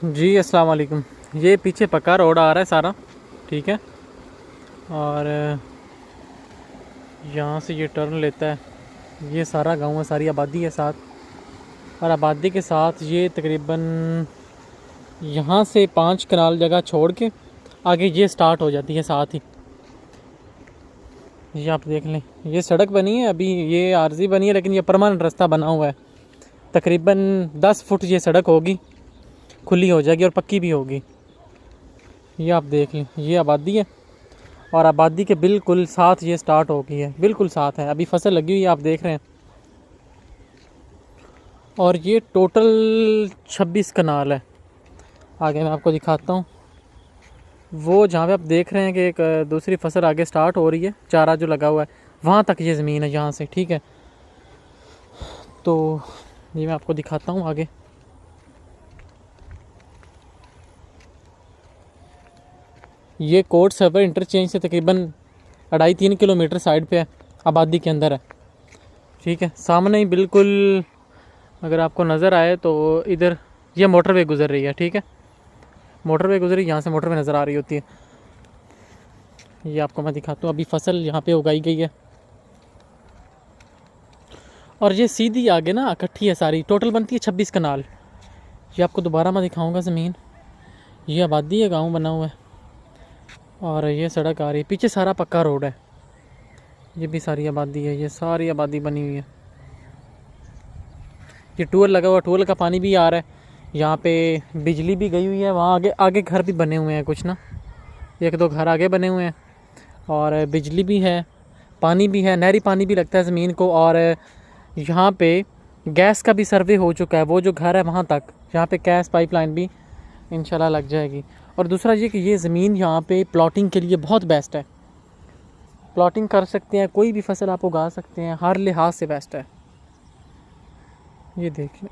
जी अस्सलाम वालेकुम। ये पीछे पक्का रोड आ रहा है सारा, ठीक है। और यहाँ से ये टर्न लेता है, ये सारा गांव है, सारी आबादी है साथ। और आबादी के साथ ये तकरीबन यहाँ से 5 कनाल जगह छोड़ के आगे ये स्टार्ट हो जाती है साथ ही। ये आप देख लें, ये सड़क बनी है, अभी ये आर्जी बनी है, लेकिन ये परमानेंट रास्ता बना हुआ है। तकरीबन 10 फुट ये सड़क होगी, खुली हो जाएगी और पक्की भी होगी। ये आप देख लें, ये आबादी है और आबादी के बिल्कुल साथ ये स्टार्ट हो गई है, बिल्कुल साथ है। अभी फसल लगी हुई है, आप देख रहे हैं। और ये टोटल 26 कनाल है। आगे मैं आपको दिखाता हूँ, वो जहाँ पे आप देख रहे हैं कि एक दूसरी फसल आगे स्टार्ट हो रही है, चारा जो लगा हुआ है, वहाँ तक ये ज़मीन है यहाँ से, ठीक है। तो ये मैं आपको दिखाता हूँ आगे। ये कोर्ट सर्वर इंटरचेंज से तकरीबन 2.5-3 किलोमीटर साइड पे है, आबादी के अंदर है, ठीक है। सामने ही बिल्कुल अगर आपको नज़र आए तो इधर ये मोटरवे गुज़र रही है, ठीक है। मोटरवे गुज़री, यहाँ से मोटरवे नज़र आ रही होती है। ये आपको मैं दिखाता हूँ, अभी फसल यहाँ पे उगाई गई है। और ये सीधी आगे ना इकट्ठी है सारी, टोटल बनती है 26 कनाल। ये आपको दोबारा मैं दिखाऊँगा ज़मीन। ये आबादी है, गाँव बना हुआ है और ये सड़क आ रही है, पीछे सारा पक्का रोड है। ये भी सारी आबादी है, ये सारी आबादी बनी हुई है। ये टूअल लगा हुआ, टूअल का पानी भी आ रहा है। यहाँ पे बिजली भी गई हुई है, वहाँ आगे आगे घर भी बने हुए हैं कुछ ना, 1-2 घर आगे बने हुए हैं। और बिजली भी है, पानी भी है, नहरी पानी भी लगता है ज़मीन को। और यहाँ पे गैस का भी सर्वे हो चुका है, वो जो घर है वहाँ तक, यहाँ पे गैस पाइपलाइन भी इंशाल्लाह लग जाएगी। और दूसरा ये कि ये ज़मीन यहाँ पे प्लॉटिंग के लिए बहुत बेस्ट है, प्लॉटिंग कर सकते हैं, कोई भी फसल आप उगा सकते हैं, हर लिहाज से बेस्ट है। ये देख लें।